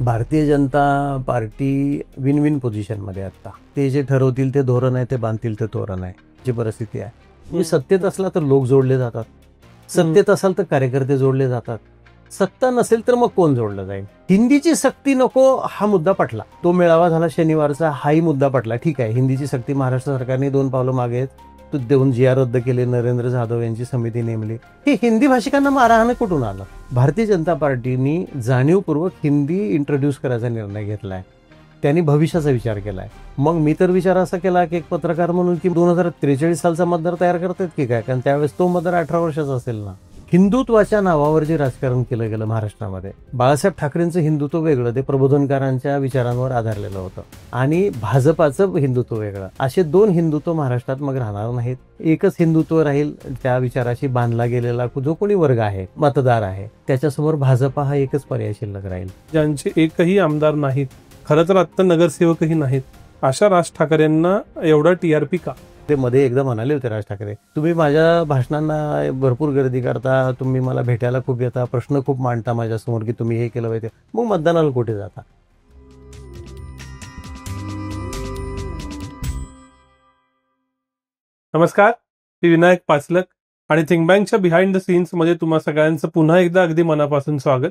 Bharatiya Janata party win win पोझिशनमध्ये आहे आता. ते जे ठरवतील ते धोरण आहे, ते बांधतील ते तोरण आहे. जी परिस्थिती आहे, म्हणजे सत्तेत असला तर लोक जोडले जातात, सत्तेत असाल तर कार्यकर्ते जोडले जातात, सत्ता नसेल तर मग कोण जोडलं जाईल. हिंदीची सक्ती नको हा मुद्दा पटला. तो मेळावा झाला शनिवारचा, हाही मुद्दा पटला. ठीक आहे, हिंदीची सक्ती महाराष्ट्र सरकारने 2 पावलं मागे आहेत. तो देऊन जिया रद्द केले, नरेंद्र जाधव यांची समिती नेमली. हे हिंदी भाषिकांना मारहाण कुठून आलं? भारतीय जनता पार्टीनी जाणीवपूर्वक हिंदी इंट्रोड्यूस करायचा निर्णय घेतलाय. त्यांनी भविष्याचा विचार केलाय. मग मी तर विचार असा केला की एक पत्रकार म्हणून की 2043 सालचा मतदार तयार करतात की काय, कारण त्यावेळेस तो मतदार 18 वर्षाचा असेल ना. हिंदुत्वाच्या नावावर जे राजकारण केलं गेलं महाराष्ट्रामध्ये, बाळासाहेब ठाकरेंचं हिंदुत्व वेगळं, ते प्रबोधनकारांच्या विचारांवर आधारलेलं होतं, आणि भाजपाचं हिंदुत्व वेगळं. असे 2 हिंदुत्व महाराष्ट्रात मग राहणार नाहीत. एकच हिंदुत्व राहील, त्या विचाराशी बांधला गेलेला जो कोणी वर्ग आहे, मतदार आहे, त्याच्यासमोर भाजपा हा एकच पर्याय शिल्लक राहील. ज्यांचे एकही आमदार नाहीत, खरं तर आता नगरसेवकही नाहीत, अशा राज ठाकरेंना एवढा टीआरपी का? ते मध्ये एकदा म्हणाले होते राज ठाकरे, तुम्ही माझ्या भाषणांना भरपूर गर्दी करता, तुम्ही मला भेटायला खूप येता, प्रश्न खूप मांडता माझ्यासमोर की तुम्ही हे केलं पाहिजे, मग मतदानाला कुठे जाता? नमस्कार, मी विनायक पाचलक आणि थिंक बँकच्या बिहाइंड द सीन्स मध्ये तुम्हा सगळ्यांचं पुन्हा एकदा अगदी मनापासून स्वागत.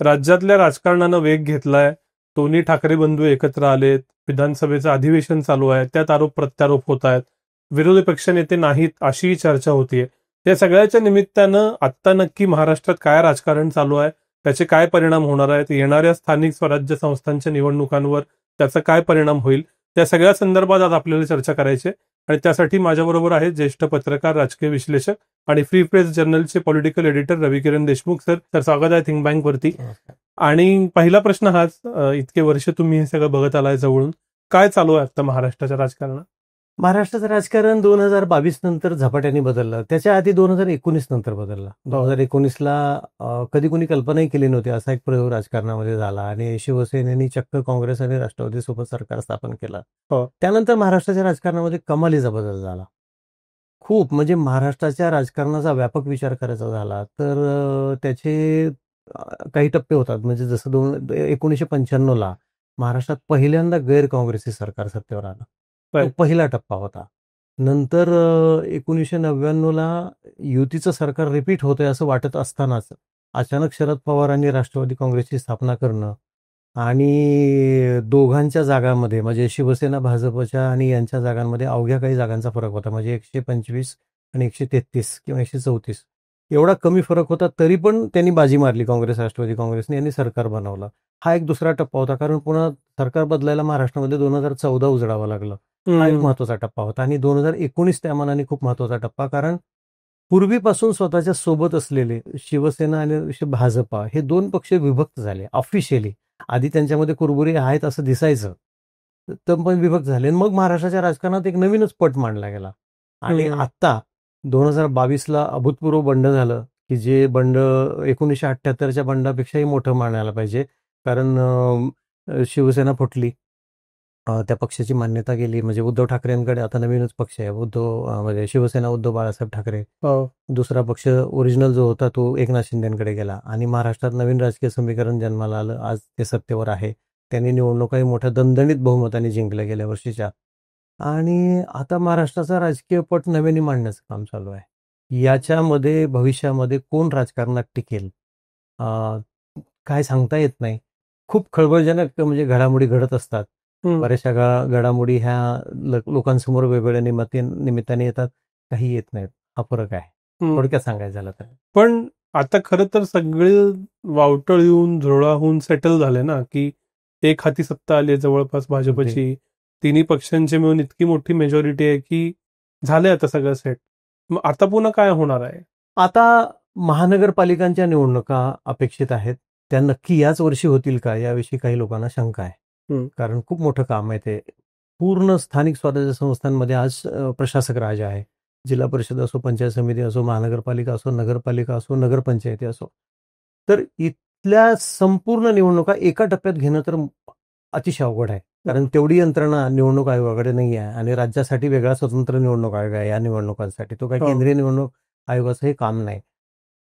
राज्यातल्या राजकारणानं वेग घेतलाय. दोन्ही ठाकरे बंधू एकत्र आलेत. विधानसभेचं अधिवेशन चालू आहे. त्यात आरोप प्रत्यारोप होत आहेत. विरोधी पक्षनेते नाहीत अशीही चर्चा होतीये. या सगळ्याच्या निमित्तानं आत्ता नक्की महाराष्ट्रात काय राजकारण चालू आहे, त्याचे काय परिणाम होणार आहेत, येणाऱ्या स्थानिक स्वराज्य संस्थांच्या निवडणुकांवर त्याचा काय परिणाम होईल, त्या सगळ्या संदर्भात आज आपल्याला चर्चा करायची आहे. आणि त्यासाठी माझ्याबरोबर आहेत ज्येष्ठ पत्रकार, राजकीय विश्लेषक आणि फ्री प्रेस जर्नलचे पॉलिटिकल एडिटर रविकिरण देशमुख. सर स्वागत आहे थिंक बँक वरती. आणि पहिला प्रश्न हाच, इतके वर्ष तुम्ही हे सगळं बघत आलाय जवळून, काय चालू आहे आता महाराष्ट्राच्या राजकारणात? महाराष्ट्राचं राजकारण 2022 नंतर झपाट्याने बदललं. त्याच्या आधी 2019 नंतर बदललं. 2019ला कधी कोणी कल्पनाही केली नव्हती असा एक प्रयोग राजकारणामध्ये झाला, आणि शिवसेनेनी चक्क काँग्रेस आणि राष्ट्रवादीसोबत सरकार स्थापन केलं. त्यानंतर महाराष्ट्राच्या राजकारणामध्ये कमालीचा बदल झाला. खूप, म्हणजे महाराष्ट्राच्या राजकारणाचा व्यापक विचार करायचा झाला तर त्याचे काही टप्पे होतात. म्हणजे जसं 1995ला महाराष्ट्रात पहिल्यांदा गैर काँग्रेसी सरकार सत्तेवर आलं. तो पहिला टप्पा होता. नंतर 1999ला युतीचं सरकार रिपीट होतंय असं वाटत असतानाच अचानक शरद पवारांनी राष्ट्रवादी काँग्रेसची स्थापना करणं, आणि दोघांच्या जागांमध्ये म्हणजे शिवसेना भाजपच्या आणि यांच्या जागांमध्ये अवघ्या काही जागांचा फरक होता. म्हणजे 125 आणि 133 किंवा 134 एवढा कमी फरक होता, तरी पण त्यांनी बाजी मारली काँग्रेस राष्ट्रवादी काँग्रेसने, यांनी सरकार बनवलं. हा एक दुसरा टप्पा होता, कारण पुन्हा सरकार बदलायला महाराष्ट्रामध्ये 2014 उजडावं लागलं. हा एक महत्वाचा टप्पा होता. आणि 2019 त्या मानाने खूप महत्वाचा टप्पा, कारण पूर्वीपासून स्वतःच्या सोबत असलेले शिवसेना आणि भाजपा हे 2 पक्ष विभक्त झाले ऑफिशियली. आधी त्यांच्यामध्ये कुरबुरी आहेत असं दिसायचं, तर पण विभक्त झाले. मग महाराष्ट्राच्या राजकारणात एक नवीनच पट मांडला गेला. आणि आता 2022ला अभूतपूर्व बंड झालं, की जे बंड 1978च्या बंडापेक्षाही मोठं मानायला पाहिजे, कारण शिवसेना फुटली, त्या पक्षाची मान्यता गेली. म्हणजे उद्धव ठाकरेंकडे आता नवीनच पक्ष आहे, म्हणजे शिवसेना उद्धव बाळासाहेब ठाकरे. दुसरा पक्ष ओरिजिनल जो होता तो एकनाथ शिंदेकडे गेला, आणि महाराष्ट्रात नवीन राजकीय समीकरण जन्माला आलं. आज ते सत्तेवर आहे. त्यांनी निवडणुकाही मोठ्या दणदणीत बहुमताने जिंकल्या गेल्या वर्षीच्या. आणि आता महाराष्ट्राचा राजकीय पट नव्याने मांडण्याचं काम चालू आहे. याच्यामध्ये भविष्यामध्ये कोण राजकारणात टिकेल काय सांगता येत नाही. खूप खळबळजनक म्हणजे घडामोडी घडत असतात. बऱ्याचशा घडामोडी ह्या लोकांसमोर वेगवेगळ्या निमित्ताने येतात, काही येत नाहीत. हा फरक आहे थोडक्यात सांगायचं झालं तर. पण आता खरं तर सगळे वावटळ येऊन झुळाहून सेटल झाले ना, की एक हाती सत्ता आली जवळपास भाजपची. तिन्ही पक्षांची मिळून इतकी मोठी मेजॉरिटी आहे की झाले आता सगळं सेट. मग आता पुन्हा काय होणार आहे? आता महानगरपालिकांच्या निवडणुका अपेक्षित आहेत. त्या नक्की याच वर्षी होतील का याविषयी काही लोकांना शंका आहे, कारण खूप मोठं काम आहे ते. पूर्ण स्थानिक स्वराज्य संस्थांमध्ये आज प्रशासक राज आहे. जिल्हा परिषद असो, पंचायत समिती असो, महानगरपालिका असो, नगरपालिका असो, नगरपंचायती असो. तर इथल्या संपूर्ण निवडणुका एका टप्प्यात घेणं तर अतिशय अवघड आहे, कारण तेवढी यंत्रणा निवडणूक आयोगाकडे नाही आहे, आणि राज्यासाठी वेगळा स्वतंत्र निवडणूक आयोग आहे या निवडणुकांसाठी. तो काही केंद्रीय निवडणूक आयोगाचं हे काम नाही.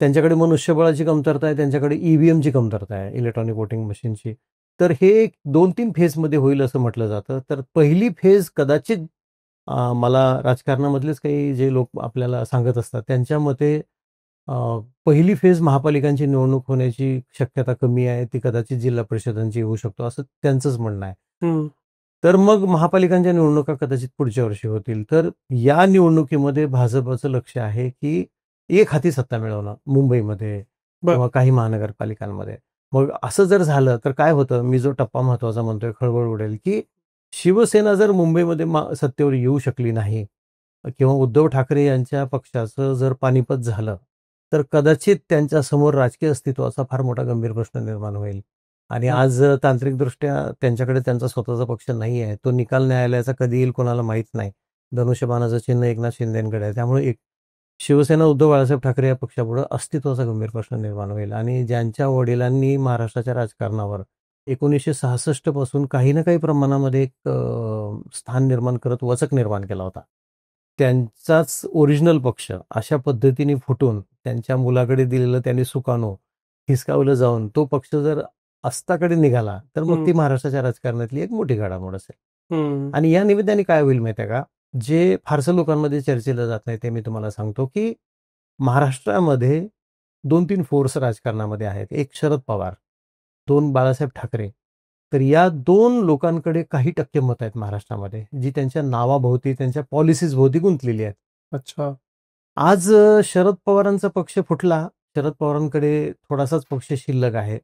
त्यांच्याकडे मनुष्यबळाची कमतरता आहे, त्यांच्याकडे ईव्हीएमची कमतरता आहे, इलेक्ट्रॉनिक वोटिंग मशीनची. तर हे 2-3 फेजमध्ये होईल असं म्हटलं जातं. तर पहिली फेज कदाचित मला राजकारणामधलेच काही जे लोक आपल्याला सांगत असतात त्यांच्या मते अ, पहिली फेज महापालिकांची निवडणूक होण्याची शक्यता कमी आहे. ती कदाचित जिल्हा परिषदांची होऊ शकतो असं त्यांचंच म्हणणं आहे. हम्म. तर मग महापालिकांच्या निवडणुका कदाचित पुढच्या वर्षी होतील. तर या निवडणुकीमध्ये भाजपचं लक्ष आहे, की एक हाती सत्ता मिळवणं मुंबईमध्ये बर. किंवा काही महानगरपालिकांमध्ये. मग असं जर झालं तर काय होतं, मी जो टप्पा महत्त्वाचा म्हणतोय, खळबळ उडेल, की शिवसेना जर मुंबईमध्ये सत्तेवर येऊ शकली नाही किंवा उद्धव ठाकरे यांच्या पक्षाचं जर पानिपत झालं, तर कदाचित त्यांच्यासमोर राजकीय अस्तित्वाचा फार मोठा गंभीर प्रश्न निर्माण होईल. आणि आज तांत्रिकदृष्ट्या त्यांच्याकडे त्यांचा स्वतःचा पक्ष नाही आहे. तो निकाल न्यायालयाचा कधी येईल कोणाला माहीत नाही. धनुष्यबाणाचं चिन्ह एकनाथ शिंदेंकडे आहे. त्यामुळे शिवसेना उद्धव बाळासाहेब ठाकरे या पक्षापुढे अस्तित्वाचा गंभीर प्रश्न निर्माण होईल. आणि ज्यांच्या वडिलांनी महाराष्ट्राच्या राजकारणावर 1966 पासून काही ना काही प्रमाणामध्ये एक स्थान निर्माण करत वचक निर्माण केला होता. त्यांचाच ओरिजिनल पक्ष अशा पद्धतीने फुटून त्यांच्या मुलाकडे दिलेलं त्यांनी सुकाणू हिसकावलं जाऊन तो पक्ष जर अस्ताकडे निघाला तर मग ती महाराष्ट्राच्या राजकारणातली एक मोठी घडामोड असेल. आणि या निमित्ताने काय होईल माहिती आहे का, जे फारसं लोकांमध्ये चर्चेला जात नाही ते मी तुम्हाला सांगतो, की महाराष्ट्रामध्ये 2-3 फोर्स राजकारणामध्ये आहेत. एक शरद पवार, 2 बाळासाहेब ठाकरे. तर या 2 लोकांकडे काही टक्के मत आहेत महाराष्ट्रामध्ये, जी त्यांच्या नावाभोवती, त्यांच्या पॉलिसीज भोवती गुंतलेली आहेत. अच्छा. आज शरद पवारांचा पक्ष फुटला. शरद पवारांकडे थोडासाच पक्ष शिल्लक आहे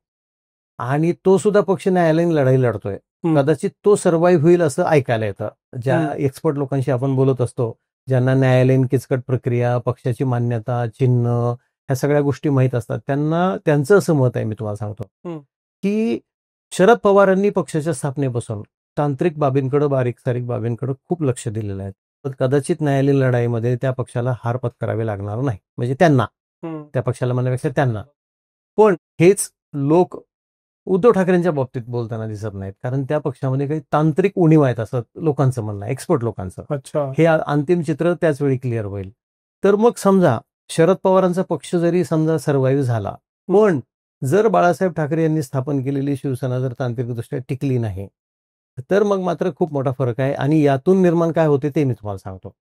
आणि तो सुद्धा पक्ष न्यायालयीन लढाई लढतोय. कदाचित तो सर्व्हाइव्ह होईल असं ऐकायला येतं. ज्या एक्सपर्ट लोकांशी आपण बोलत असतो, ज्यांना न्यायालयीन किचकट प्रक्रिया, पक्षाची मान्यता, चिन्ह ह्या सगळ्या गोष्टी माहीत असतात, त्यांचं असं मत आहे, मी तुम्हाला सांगतो, की शरद पवारांनी पक्षाच्या स्थापनेपासून तांत्रिक बाबींकडे, बारीक-सारीक बाबींकडे खूप लक्ष दिलेलं आहे. तर कदाचित न्यायालयीन लढाईमध्ये त्या पक्षाला हार पत्करावी लागणार नाही. म्हणजे त्यांना, त्या पक्षाला म्हणण्यापेक्षा त्यांना. पण हेच लोक उद्धव ठाकरेंच्या बाबतीत बोलताना दिसत नाहीत. कारण त्या पक्षामध्ये काही तांत्रिक उणीव आहेत असं लोकांचं म्हणणं आहे, एक्सपर्ट लोकांचं. अच्छा. हे अंतिम चित्र त्याच वेळी क्लिअर होईल. तर मग समजा शरद पवारांचा पक्ष जरी समजा सर्व्हाइव्ह झाला, पण जर बाळासाहेब ठाकरे यांनी स्थापन केलेली शिवसेना जर तांत्रिकदृष्ट्या टिकली नाही, तर मग मात्र खूप मोठा फरक आहे. आणि यातून निर्माण काय होते ते मी तुम्हाला सांगतो.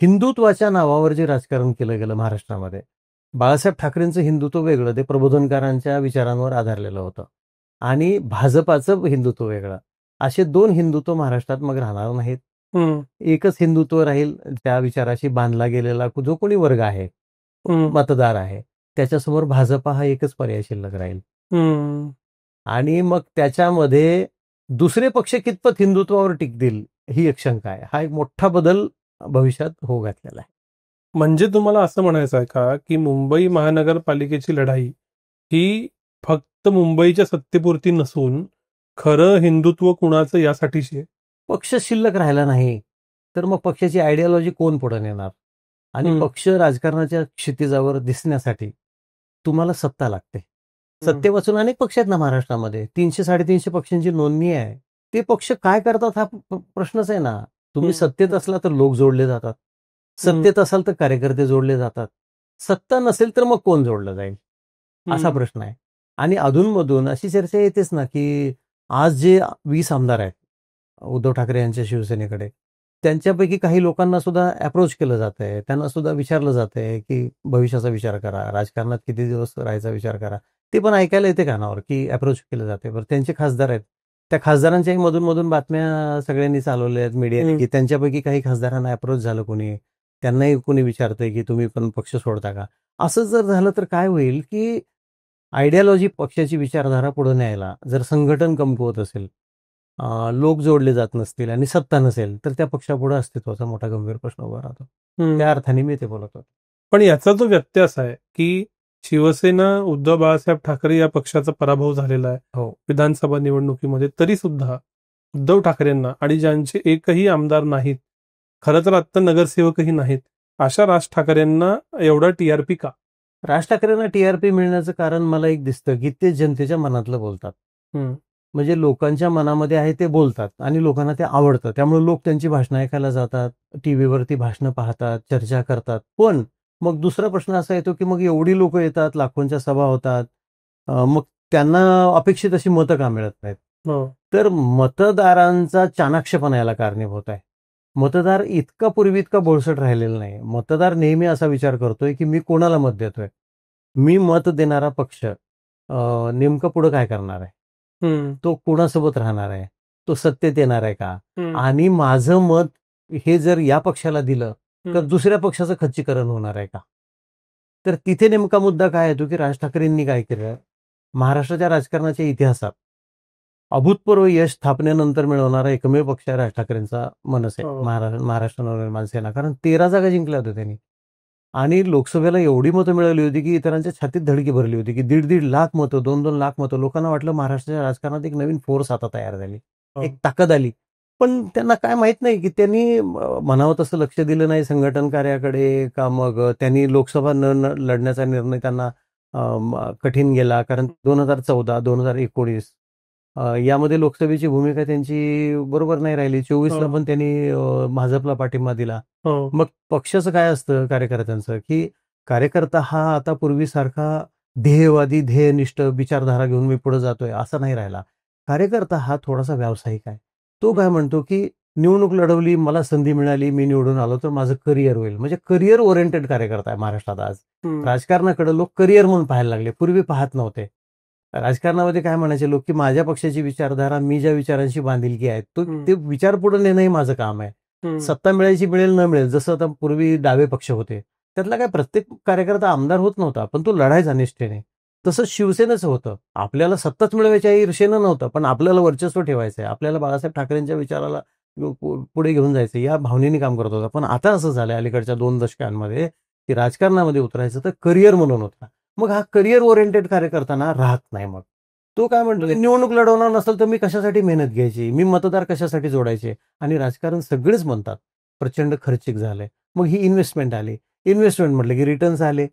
हिंदुत्वाच्या नावावर जे राजकारण केलं गेलं महाराष्ट्रामध्ये, बाळासाहेब ठाकरेंचं हिंदुत्व वेगळं, ते प्रबोधनकारांच्या विचारांवर आधारलेलं होतं. आणि भाजपाचं हिंदुत्व वेगळं. असे 2 हिंदुत्व महाराष्ट्रात मग राहणार नाहीत. एकच हिंदुत्व राहील, त्या विचाराशी बांधला गेलेला जो कोणी वर्ग आहे, मतदार आहे, त्याच्यासमोर भाजपा हा एकच पर्याय शिल्लक राहील. आणि मग त्याच्यामध्ये दुसरे पक्ष कितपत हिंदुत्वावर टिकतील ही एक शंका आहे. हा एक मोठा बदल भविष्यात होऊ घातलेला आहे. म्हणजे तुम्हाला असं म्हणायचं आहे का, की मुंबई महानगरपालिकेची लढाई ही फक्त मुंबईच्या सत्तेपुरती नसून खरं हिंदुत्व कुणाचं यासाठीची आहे? पक्ष शिल्लक राहिला नाही तर मग पक्षाची आयडिओलॉजी कोण पुढे नेणार? आणि पक्ष राजकारणाच्या क्षितिजावर दिसण्यासाठी तुम्हाला सत्ता लागते. सत्तेपासून अनेक पक्ष आहेत ना महाराष्ट्रामध्ये, 300-350 पक्षांची नोंदणी आहे. ते पक्ष काय करतात हा प्रश्नच आहे ना. तुम्ही सत्तेत असला तर लोक जोडले जातात, सत्तेत असाल तर कार्यकर्ते जोडले जातात, सत्ता नसेल तर मग कोण जोडलं जाईल असा प्रश्न आहे. आणि अधूनमधून अशी चर्चा येतेच ना, की आज जे 20 आमदार आहेत उद्धव ठाकरे यांच्या शिवसेनेकडे, त्यांच्यापैकी काही लोकांना सुद्धा अप्रोच केलं जात आहे, त्यांना सुद्धा विचारलं जात आहे, की भविष्याचा विचार करा, राजकारणात किती दिवस राहायचा विचार करा. ते पण ऐकायला येते कानावर, की अप्रोच केलं जाते. बरं, त्यांचे खासदार आहेत, त्या खासदारांच्याही मधून बातम्या सगळ्यांनी चालवल्या आहेत मीडियाने, की त्यांच्यापैकी काही खासदारांना अप्रोच झालं कोणी, त्यांनाही कोणी विचारतंय, की तुम्ही पण पक्ष सोडता का? असं जर झालं तर काय होईल, की आयडिओलॉजी, पक्षाची विचारधारा पुढे न्यायला जर संघटन कमकुवत असेल, लोक जोडले जात नसतील आणि सत्ता नसेल, तर त्या पक्षापुढे अस्तित्वाचा मोठा गंभीर प्रश्न उभा राहतो. त्या अर्थाने मी ते बोलत होतो. पण याचा जो व्यत्यास आहे, की शिवसेना उद्धव बाळासाहेब ठाकरे या पक्षाचा पराभव झालेला आहे हो, विधानसभा निवडणुकीमध्ये, तरी सुद्धा उद्धव ठाकरेंना आणि ज्यांचे एकही आमदार नाहीत, खरं तर आत्ता नगरसेवकही नाहीत, अशा राज ठाकरेंना एवढा टीआरपी का? राज ठाकरेंना टीआरपी मिळण्याचं कारण मला एक दिसतं, की ते जनतेच्या मनातलं बोलतात. म्हणजे लोकांच्या मनामध्ये आहे ते बोलतात आणि लोकांना ते आवडतं. त्यामुळे लोक त्यांची भाषणं ऐकायला जातात, टीव्हीवरती भाषणं पाहतात, चर्चा करतात. पण मग दुसरा प्रश्न असा येतो, की मग एवढी लोक येतात, लाखोंच्या सभा होतात, मग त्यांना अपेक्षित अशी मतं का मिळत नाहीत? हो. तर मतदारांचा चाणाक्षपणा याला कारणीभूत आहे. मतदार पूर्वी इतका बोळसट राहिलेला नाही. मतदार नेहमी असा विचार करतोय, की मी कोणाला मत देतोय? मी मत देणारा पक्ष नेमकं पुढं काय करणार आहे? हम्म. तो कोणासोबत राहणार आहे? तो सत्तेत येणार आहे का? हम्म. आणि माझं मत हे जर या पक्षाला दिलं, तर हम्म. दुसऱ्या पक्षाचं खच्चीकरण होणार आहे का? तर तिथे नेमका मुद्दा काय येतो, की राज ठाकरेंनी काय केलं? महाराष्ट्राच्या राजकारणाच्या इतिहासात अभूतपूर्व यश स्थापनेनंतर मिळवणारा एकमेव पक्ष आहे राज ठाकरेंचा मनसे, हो. महाराष्ट्र नवनिर्माण सेना. कारण 13 जागा जिंकल्या होत्या त्यांनी. आणि लोकसभेला एवढी मतं मिळवली होती, की इतरांच्या छातीत धडकी भरली होती, की 1.5 लाख मतं, 2-2 लाख मतं. लोकांना वाटलं महाराष्ट्राच्या राजकारणात एक नवीन फोर्स आता तयार झाली, हो. एक ताकद आली. पण त्यांना काय माहित नाही, की त्यांनी म्हणावं तसं लक्ष दिलं नाही संघटन कार्याकडे, का मग त्यांनी लोकसभा न लढण्याचा निर्णय त्यांना कठीण गेला. कारण 2014, 2019 यामध्ये लोकसभेची भूमिका त्यांची बरोबर नाही राहिली. 24ला हो. पण त्यांनी भाजपला पाठिंबा दिला. हो. मग पक्षाचं काय असतं कार्यकर्त्यांचं, की कार्यकर्ता हा आता पूर्वीसारखा ध्येयवादी, ध्येयनिष्ठ विचारधारा घेऊन मी पुढे जातोय असा नाही राहिला. कार्यकर्ता हा थोडासा व्यावसायिक आहे. तो काय म्हणतो, की निवडणूक लढवली, मला संधी मिळाली, मी निवडून आलो तर माझं करिअर होईल. म्हणजे करिअर ओरिएंटेड कार्यकर्ता आहे महाराष्ट्रात आज. हम्म. राजकारणाकडे लोक करिअर म्हणून पाहायला लागले. पूर्वी पाहत नव्हते. राजकारणामध्ये काय म्हणायचे लोक, की माझ्या पक्षाची विचारधारा, मी ज्या विचारांशी बांधिलकी आहे, ते विचार पुढे नेणं हे माझं काम आहे. सत्ता मिळायची मिळेल न मिळेल, जसं आता पूर्वी डावे पक्ष होते. त्यातला काय प्रत्येक कार्यकर्ता आमदार होत नव्हता, पण तो लढायचा निष्ठेने. तसंच शिवसेनेचं होतं. आपल्याला सत्ताच मिळवायच्या ईर्षेनं नव्हतं, पण आपल्याला वर्चस्व ठेवायचं आहे. आपल्याला बाळासाहेब ठाकरेंच्या विचाराला पुढे घेऊन जायचं या भावनेने काम करत होता. पण आता असं झालंय अलीकडच्या 2 दशकांमध्ये, की राजकारणामध्ये उतरायचं तर करिअर म्हणून होता. मग हा करिअर ओरिएंटेड कार्यकर्ता ना राहत नाही मग. तो काय म्हणतो, निवडणूक लढवणार नसेल तर मी कशासाठी मेहनत घ्यायची? मी मतदार कशासाठी जोडायचे? आणि राजकारण सगळेच म्हणतात, प्रचंड खर्चिक झालंय. मग ही इन्व्हेस्टमेंट आली. इन्व्हेस्टमेंट म्हटलं की रिटर्न्स आले.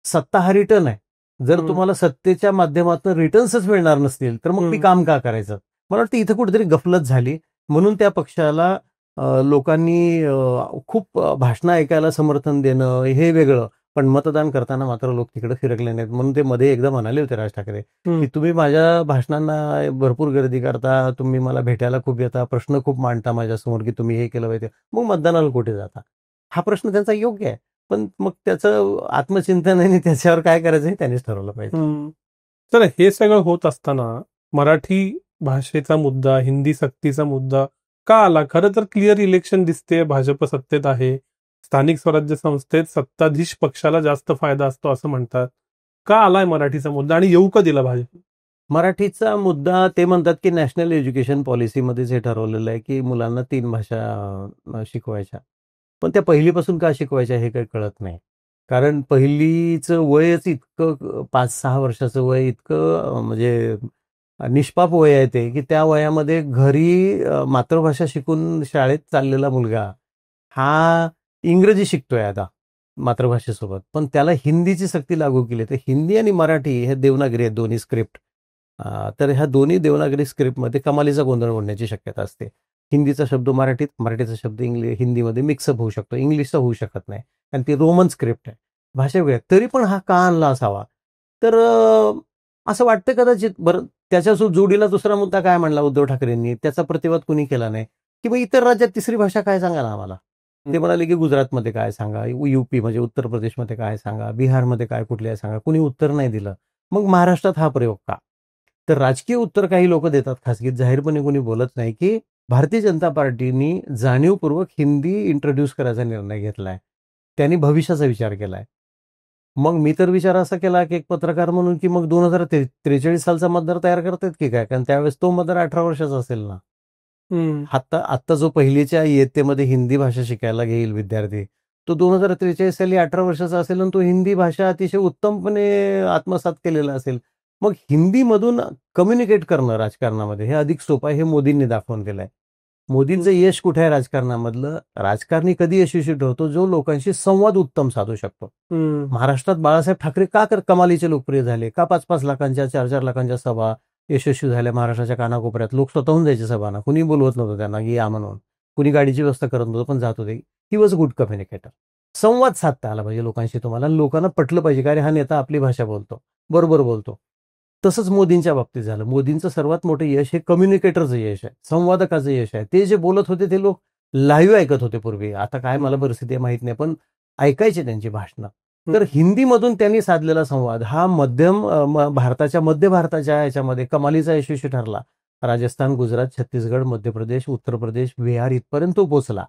सत्ता हा रिटर्न आहे. जर तुम्हाला सत्तेच्या माध्यमातून रिटर्न्सच मिळणार नसतील, तर मग मी काम का करायचं? मला वाटतं इथं कुठेतरी गफलत झाली. म्हणून त्या पक्षाला लोकांनी खूप भाषणं ऐकायला समर्थन देणं हे वेगळं. पण मतदान करताना मात्र लोक तिकडे फिरकले नाहीत. म्हणून ते मध्ये एकदा म्हणाले होते राज ठाकरे, की तुम्ही माझ्या भाषणांना भरपूर गर्दी करता, तुम्ही मला भेटायला खूप येता, प्रश्न खूप मांडता माझ्यासमोर, की तुम्ही हे केलं पाहिजे. मग मतदानाला कुठे जाता? हा प्रश्न त्यांचा योग्य आहे. पण मग त्याचं आत्मचिंतन आणि त्याच्यावर काय करायचं हे त्यांनीच ठरवलं पाहिजे. तर हे सगळं होत असताना मराठी भाषेचा मुद्दा, हिंदी सक्तीचा मुद्दा का आला? खरं तर क्लिअर इलेक्शन दिसते, भाजप सत्तेत आहे. स्थानिक स्वराज्य संस्थेत सत्ताधीश पक्षाला जास्त फायदा असतो असं म्हणतात. का आलाय मराठीचा मुद्दा आणि येऊ का दिला भाजप? मराठीचा मुद्दा ते म्हणतात, की नॅशनल एज्युकेशन पॉलिसीमध्येच हे ठरवलेलं आहे, की मुलांना 3 भाषा शिकवायच्या. पण त्या पहिलीपासून का शिकवायच्या हे काही कळत नाही. कारण पहिलीचं वयच इतकं 5-6 वर्षाचं वय इतकं म्हणजे निष्पाप वय आहे ते, की त्या वयामध्ये घरी मातृभाषा शिकून शाळेत चाललेला मुलगा हा इंग्रजी शिकतोय आता मातृभाषेसोबत. पण त्याला हिंदीची सक्ती लागू केली. तर हिंदी आणि मराठी हे देवनागरी आहेत दोन्ही स्क्रिप्ट. तर ह्या दोन्ही देवनागरी स्क्रिप्टमध्ये कमालीचा गोंधळ होण्याची शक्यता असते. हिंदीचा शब्द मराठीत, मराठीचा शब्द हिंदीमध्ये मिक्सअप होऊ शकतो. इंग्लिशचा होऊ शकत नाही. कारण ती रोमन स्क्रिप्ट आहे. भाषा वेगळी आहे. तरी पण हा का आणला असावा? तर असं वाटतं कदाचित. बरं, त्याच्या जोडीला दुसरा मुद्दा काय म्हणला उद्धव ठाकरेंनी, त्याचा प्रतिवाद कुणी केला नाही, की मग इतर राज्यात तिसरी भाषा काय सांगा ना आम्हाला. ते म्हणाले, की गुजरातमध्ये काय सांगा, UP म्हणजे उत्तर प्रदेशमध्ये काय सांगा, बिहारमध्ये काय कुठले आहे सांगा. कुणी उत्तर नाही दिलं. मग महाराष्ट्रात हा प्रयोग का? तर राजकीय उत्तर काही लोक देतात, खासगीत जाहीरपणे कोणी बोलत नाही, की भारतीय जनता पार्टीनी जाणीवपूर्वक हिंदी इंट्रोड्यूस करायचा निर्णय घेतलाय. त्यांनी भविष्याचा विचार केलाय. मग मी तर विचार असा केला, की एक पत्रकार म्हणून, की मग 2043 सालचा मतदार तयार करतायत की काय? कारण त्यावेळेस तो मतदार 18 वर्षाचा असेल ना. आत्ता जो पहिलीच्या इयत्तेमध्ये हिंदी भाषा शिकायला घेईल विद्यार्थी, तो 2043 साली 18 वर्षाचा असेल आणि तो हिंदी भाषा अतिशय उत्तमपणे आत्मसात केलेला असेल. मग हिंदीमधून कम्युनिकेट करणं राजकारणामध्ये हे अधिक सोपं आहे, हे मोदींनी दाखवून दिलंय. मोदींचं यश कुठे आहे राजकारणामधलं? राजकारणी कधी यशस्वी ठरतो? जो लोकांशी संवाद उत्तम साधू शकतो. महाराष्ट्रात बाळासाहेब ठाकरे का कमालीचे लोकप्रिय झाले? का 5-5 लाखांच्या, 4-4 लाखांच्या सभा यशस्वी झाल्या महाराष्ट्राच्या कानाकोपऱ्यात? लोक स्वतःहून जायचे सभांना. कुणी बोलवत नव्हतं त्यांना, की या म्हणून. कुणी गाडीची व्यवस्था करत नव्हतं, पण जात होते. He was good communicator. संवाद साधता आला पाहिजे लोकांशी तुम्हाला. लोकांना पटलं पाहिजे, का अरे हा नेता आपली भाषा बोलतो, बरोबर बोलतो. तसंच मोदींच्या बाबतीत झालं. मोदींचं सर्वात मोठं यश हे कम्युनिकेटरचं यश आहे, संवादकाचं यश आहे. ते जे बोलत होते ते लोक लाईव्ह ऐकत होते पूर्वी. आता काय मला परिस्थिती आहे माहित नाही, पण ऐकायचे त्यांची भाषणं. तर हिंदीमधून त्यांनी साधलेला संवाद हा भारताच्या मध्य भारताच्या याच्यामध्ये कमालीचा यशस्वी ठरला. राजस्थान, गुजरात, छत्तीसगड, मध्य प्रदेश, उत्तर प्रदेश, बिहार इथपर्यंत तो पोहोचला.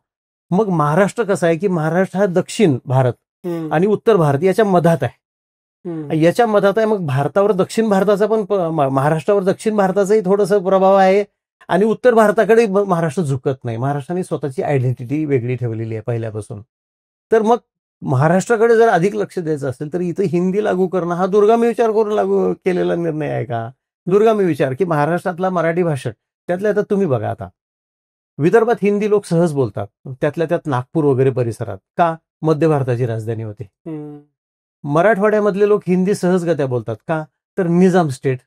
मग महाराष्ट्र कसा आहे की महाराष्ट्र हा दक्षिण भारत आणि उत्तर भारत याच्या मधात आहे. याच्या मधात आहे. मग भारतावर दक्षिण भारताचा पण महाराष्ट्रावर दक्षिण भारताचाही थोडासा प्रभाव आहे आणि उत्तर भारताकडे महाराष्ट्र झुकत नाही. महाराष्ट्राने स्वतःची आयडेंटिटी वेगळी ठेवलेली आहे पहिल्यापासून. तर मग महाराष्ट्राकडे जर अधिक लक्ष द्यायचं असेल तर इथं हिंदी लागू करणं हा दुर्गामी विचार करून लागू केलेला निर्णय आहे का? दुर्गामी विचार की महाराष्ट्रातला मराठी भाषक त्यातल्या त्यात तुम्ही बघा आता विदर्भात हिंदी लोक सहज बोलतात, त्यातल्या त्यात नागपूर वगैरे परिसरात. का? मध्य भारताची राजधानी होती. मराठवाड्यामधले लोक हिंदी सहजगत्या बोलतात. का? तर निजाम स्टेट,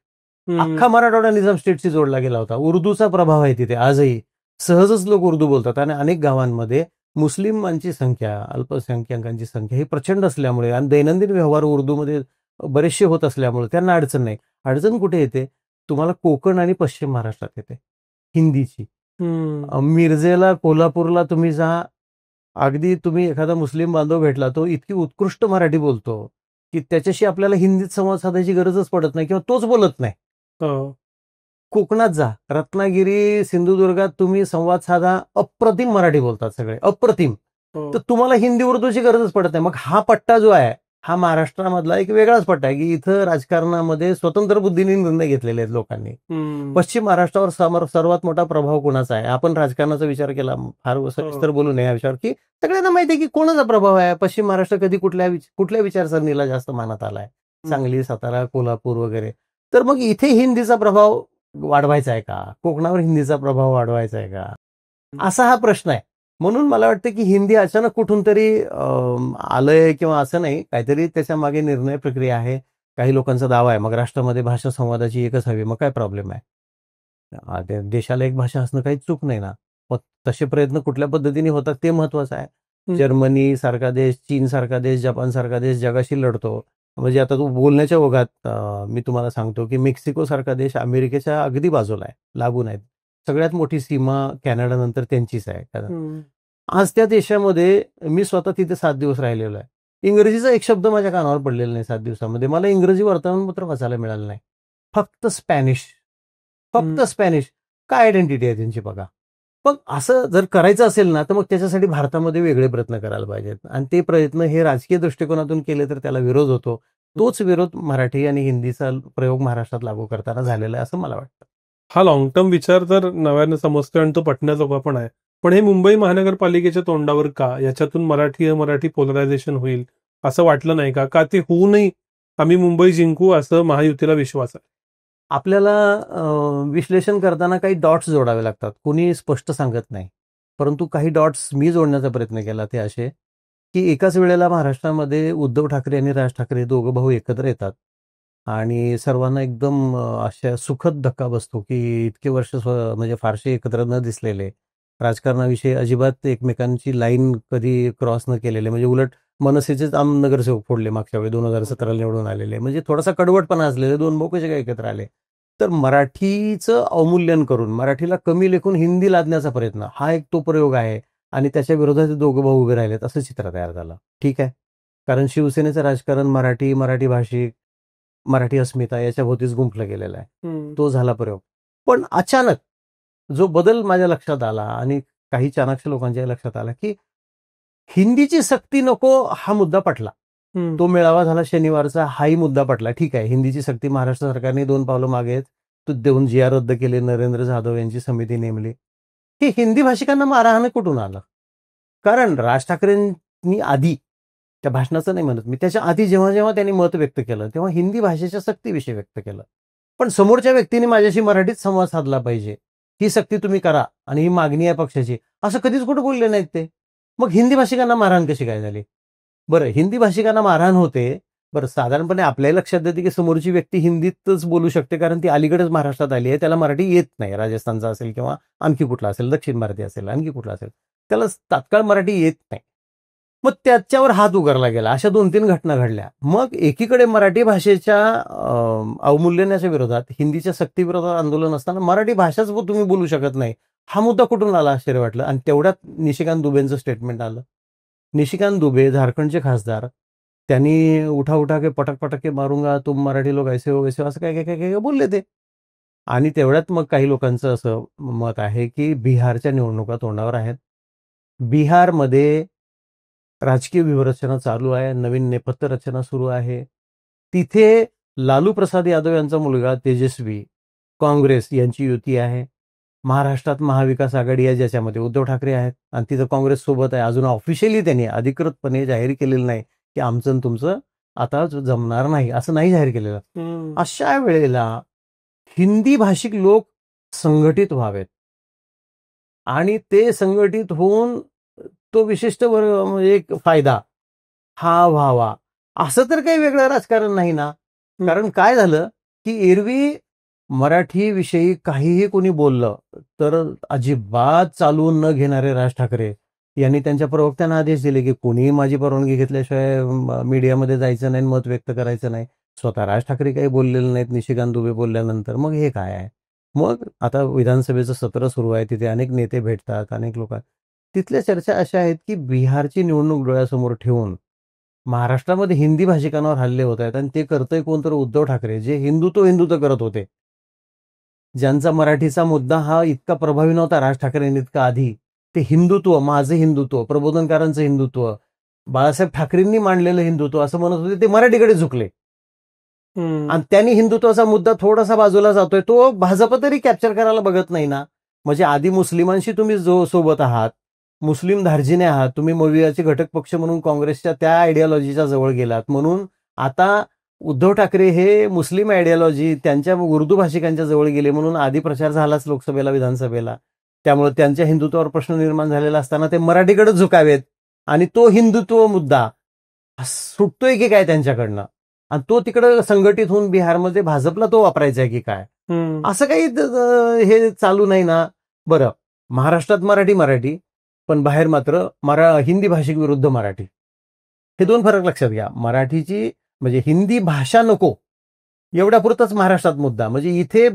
अख्खा मराठवाडा निजाम स्टेटशी जोडला गेला होता. उर्दूचा प्रभाव आहे तिथे आजही. सहजच लोक उर्दू बोलतात आणि अनेक गावांमध्ये मुस्लिमांची संख्या, अल्पसंख्याकांची संख्या ही प्रचंड असल्यामुळे आणि दैनंदिन व्यवहार उर्दूमध्ये बरेचसे होत असल्यामुळे त्यांना अडचण नाही. अडचण कुठे येते? तुम्हाला कोकण आणि पश्चिम महाराष्ट्रात येते हिंदीची. मिरजेला, कोल्हापूरला तुम्ही जा, अगदी तुम्ही एखादा मुस्लिम बांधव भेटला, तो इतकी उत्कृष्ट मराठी बोलतो की त्याच्याशी आपल्याला हिंदीत संवाद साधायची गरजच पडत नाही किंवा तोच बोलत नाही. कोकणात जा, रत्नागिरी, सिंधुदुर्गात तुम्ही संवाद साधा, अप्रतिम मराठी बोलतात सगळे, अप्रतिम. तर तुम्हाला हिंदी उर्दूची गरजच पडत नाही. मग हा पट्टा जो आहे हा महाराष्ट्रामधला एक वेगळाच पट्टा आहे की इथं राजकारणामध्ये स्वतंत्र बुद्धीने निर्णय घेतलेले आहेत लोकांनी. पश्चिम महाराष्ट्रावर सर्वात मोठा प्रभाव कोणाचा आहे? आपण राजकारणाचा विचार केला, फार सविस्तर बोलू नये या विषयावर, की सगळ्यांना माहिती आहे की कोणाचा प्रभाव आहे. पश्चिम महाराष्ट्र कधी कुठल्या विचारसरणीला जास्त मानत आलाय? सांगली, सातारा, कोल्हापूर वगैरे. तर मग इथे हिंदीचा प्रभाव वाढवायचा आहे का? कोकणावर हिंदीचा प्रभाव वाढवायचा आहे का? असा हा प्रश्न आहे. म्हणून मला वाटतं की हिंदी अचानक कुठून तरी आलंय किंवा असं नाही, काहीतरी त्याच्या मागे निर्णय प्रक्रिया आहे. काही लोकांचा दावा आहे मग राष्ट्रामध्ये भाषा संवादाची एकच हवी. मग काय प्रॉब्लेम आहे? देशाला एक भाषा असणं काही चूक नाही ना. मग तसे प्रयत्न कुठल्या पद्धतीने होतात ते महत्वाचं आहे. जर्मनी सारखा देश, चीन सारखा देश, जपान सारखा देश जगाशी लढतो. म्हणजे आता तू बोलण्याच्या ओघात मी तुम्हाला सांगतो की मेक्सिको सारखा देश अमेरिकेच्या अगदी बाजूला आहे, लागून आहेत. सगळ्यात मोठी सीमा कॅनडा नंतर त्यांचीच आहे. आज त्या देशामध्ये मी स्वतः तिथे 7 दिवस राहिलेलो आहे. इंग्रजीचा एक शब्द माझ्या कानावर पडलेला नाही 7 दिवसामध्ये. मला इंग्रजी वर्तमानपत्र वाचायला मिळालं नाही. फक्त स्पॅनिश. काय आयडेंटिटी आहे त्यांची बघा. मग असं जर करायचं असेल ना तर मग त्याच्यासाठी भारतामध्ये वेगळे प्रयत्न करायला पाहिजेत आणि ते प्रयत्न हे राजकीय दृष्टिकोनातून केले तर त्याला विरोध होतो. तोच विरोध मराठी आणि हिंदीचा प्रयोग महाराष्ट्रात लागू करताना झालेला आहे असं मला वाटतं. हा लॉंग टर्म विचार तर नव्यानं समजतोय आणि तो पटण्याजोगा पण आहे. पण हे मुंबई महानगरपालिकेच्या तोंडावर का? याच्यातून मराठी पोलरायझेशन होईल असं वाटलं नाही का? का ते होऊनही आम्ही मुंबई जिंकू असं महायुतीला विश्वास आहे? आपल्याला विश्लेषण करताना काही डॉट्स जोडावे लागतात. कोणी स्पष्ट सांगत नाही, परंतु काही डॉट्स मी जोडण्याचा प्रयत्न केला. ते असे की एकाच वेळेला महाराष्ट्रामध्ये उद्धव ठाकरे आणि राज ठाकरे दोघं भाऊ एकत्र येतात आणि सर्वांना एकदम अशा सुखद धक्का बसतो की इतके वर्ष म्हणजे फारसे एकत्र न दिसलेले, राजकारणाविषयी अजिबात एकमेकांची लाईन कधी क्रॉस न केलेले, म्हणजे उलट मनसेचेच नगरसेवक फोडले मागच्या वेळी 2017 निवडून आलेले, म्हणजे थोडासा कडवटपणा असलेले दोन भाऊ कसे काय एकत्र आले. तर मराठीचं अवमूल्यन करून मराठीला कमी लेखून हिंदी लादण्याचा प्रयत्न हा एक तो प्रयोग आहे आणि त्याच्या विरोधात दोघं भाऊ उभे राहिलेत असं चित्र तयार झालं. ठीक आहे, कारण शिवसेनेचं राजकारण मराठी भाषिक, मराठी अस्मिता याच्या भोवतीच गुंफलं गेलेला आहे. तो झाला प्रयोग. पण अचानक जो बदल माझ्या लक्षात आला आणि काही चाणाक्ष लोकांच्या लक्षात आला की हिंदीची सक्ती नको हा मुद्दा पटला. तो मेळावा झाला शनिवारचा, हाही मुद्दा पटला. ठीक आहे, हिंदीची सक्ती महाराष्ट्र सरकारने 2 पावलं मागे तो देऊन जी आर रद्द केले, नरेंद्र जाधव यांची समिती नेमली. हे हिंदी भाषिकांना मारहाण कुठून आलं? कारण राज ठाकरेंनी आधी, त्या भाषणाचं नाही म्हणत मी, त्याच्या आधी जेव्हा जेव्हा त्यांनी मत व्यक्त केलं तेव्हा हिंदी भाषेच्या सक्तीविषयी व्यक्त केलं. पण समोरच्या व्यक्तीने माझ्याशी मराठीत संवाद साधला पाहिजे, ही सक्ती तुम्ही करा आणि ही मागणी आहे पक्षाची, असं कधीच कुठं बोलले नाहीत ते. मग हिंदी भाषिकांना मारहाण कशी काय झाली? बरं, हिंदी भाषिकांना मारहाण होते, बरं साधारणपणे आपल्याही लक्षात येते की समोरची व्यक्ती हिंदीतच बोलू शकते कारण ती अलीकडेच महाराष्ट्रात आली आहे, त्याला मराठी येत नाही. राजस्थानचा असेल किंवा आणखी कुठला असेल, दक्षिण भारतीय असेल, आणखी कुठला असेल, त्याला तात्काळ मराठी येत नाही. मग त्याच्यावर हात उगारला गेला. अशा 2-3 घटना घडल्या. मग एकीकडे मराठी भाषेच्या अवमूल्यनाच्या विरोधात, हिंदीच्या सक्तीविरोधात आंदोलन असताना मराठी भाषाच तुम्ही बोलू शकत नाही. हा मुद्दा कुठून आला आश्चर्य वाटलं. आणि तेवढ्यात निशिकांत दुबेंचं स्टेटमेंट आलं. निशिकांत दुबे झारखंडचे खासदार, त्यांनी उठा उठा के पटक पटक के मारूंगा, तुम मराठी लोक ऐसे हो वैसे हो, असं काय काय काय काय बोलले ते. आणि तेवढ्यात मग काही लोकांचं असं मत आहे की बिहारच्या निवडणुका तोंडावर आहेत. बिहारमध्ये राजकीय व्यूहरचना चालू आहे, नवीन नेपथ्य रचना सुरू आहे. तिथे लालू प्रसाद यादव यांचा मुलगा तेजस्वी, काँग्रेस यांची युती आहे. महाराष्ट्रात महाविकास आघाडी आहे, ज्याच्यामध्ये उद्धव ठाकरे आहेत आणि तिथं काँग्रेस सोबत आहे. अजून ऑफिशियली त्यांनी अधिकृतपणे जाहीर केलेलं नाही की आमचं आणि तुमचं आता जमणार नाही, असं नाही जाहीर केलेलं. अशा वेळेला हिंदी भाषिक लोक संघटित व्हावेत आणि ते संघटित होऊन तो विशिष्ट वर्ग म्हणजे एक फायदा हा व्हावा, असं तर काही वेगळं राजकारण नाही ना. कारण काय झालं की एरवी मराठीविषयी काहीही कोणी बोललं तर अजिबात चालवून न घेणारे राज ठाकरे यांनी त्यांच्या प्रवक्त्यांना आदेश दिले की कोणीही माझी परवानगी घेतल्याशिवाय मीडियामध्ये जायचं नाही, मत व्यक्त करायचं नाही. स्वतः राज ठाकरे काही बोललेले नाहीत निशिकांत दुबे बोलल्यानंतर. मग हे काय आहे? मग आता विधानसभेचं सत्र सुरू आहे, तिथे अनेक नेते भेटतात, अनेक लोक. तिथल्या चर्चा अशा आहेत की बिहारची निवडणूक डोळ्यासमोर ठेवून महाराष्ट्रामध्ये हिंदी भाषिकांवर हल्ले होत आहेत आणि ते करतंय कोण तर उद्धव ठाकरे, जे हिंदुत्व करत होते, ज्यांचा मराठीचा मुद्दा हा इतका प्रभावी नव्हता राज ठाकरेंनी इतका आधी. ते हिंदुत्व, माझं हिंदुत्व, प्रबोधनकारांचं हिंदुत्व, बाळासाहेब ठाकरेंनी मांडलेलं हिंदुत्व असं म्हणत होते, ते मराठीकडे झुकले. आणि त्यांनी हिंदुत्वाचा मुद्दा थोडासा बाजूला जातोय, तो भाजप तरी कॅप्चर करायला बघत नाही ना. म्हणजे आधी मुस्लिमांशी तुम्ही जो सोबत आहात, मुस्लिम धार्जिने आहात, तुम्ही मौवियाचे घटक पक्ष म्हणून काँग्रेसच्या त्या आयडियॉलॉजीच्या जवळ गेलात, म्हणून आता उद्धव ठाकरे हे मुस्लिम आयडियॉलॉजी त्यांच्या उर्दू भाषिकांच्या जवळ गेले, म्हणून आधी प्रचार झालाच लोकसभेला विधानसभेला. त्यामुळे त्यांच्या हिंदुत्वावर प्रश्न निर्माण झालेला असताना ते मराठीकडे झुकावेत आणि तो हिंदुत्व मुद्दा सुटतोय की काय त्यांच्याकडनं, आणि तो तिकडं संघटित होऊन बिहारमध्ये भाजपला तो वापरायचा आहे की काय, असं काही हे चालू नाही ना. बरं, महाराष्ट्रात मराठी पण बाहेर मात्र हिंदी भाषिक विरुद्ध मराठी, हे दोन फरक लक्षात घ्या. मराठीची म्हणजे हिंदी भाषा नको एवढ्यापुरताच महाराष्ट्रात मुद्दा. म्हणजे इथे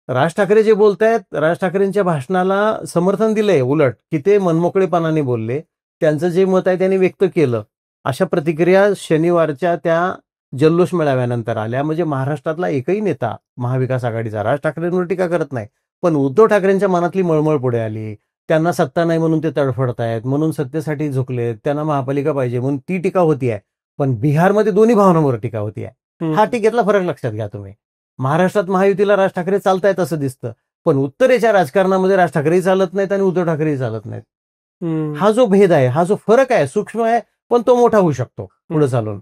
राज ठाकरे जे बोलतायत, राज ठाकरेंच्या भाषणाला समर्थन दिलंय, उलट की ते मनमोकळेपणाने बोलले, त्यांचं जे मत आहे त्यांनी व्यक्त केलं. अशा प्रतिक्रिया शनिवारच्या त्या जल्लोष मेळाव्यानंतर आल्या. म्हणजे महाराष्ट्रातला एकही नेता महाविकास आघाडीचा राज ठाकरेंवर टीका करत नाही, पण उद्धव ठाकरेंच्या मनातली मळमळ पुढे आली. त्यांना सत्ता नाही म्हणून ते तडफडतायत, म्हणून सत्तेसाठी झुकलेत, त्यांना महापालिका पाहिजे म्हणून ती टीका होतीये. पण बिहारमध्ये दोन्ही भावनांवर टीका होतीये. हा टीकेतला फरक लक्षात घ्या तुम्ही. महाराष्ट्रात महायुतीला राज ठाकरे चालतायत असं दिसतं, पण उत्तरेच्या राजकारणामध्ये राज ठाकरेही चालत नाहीत आणि उद्धव ठाकरेही चालत नाहीत. हा जो भेद आहे, हा जो फरक आहे, सूक्ष्म आहे पण तो मोठा होऊ शकतो पुढे चालून.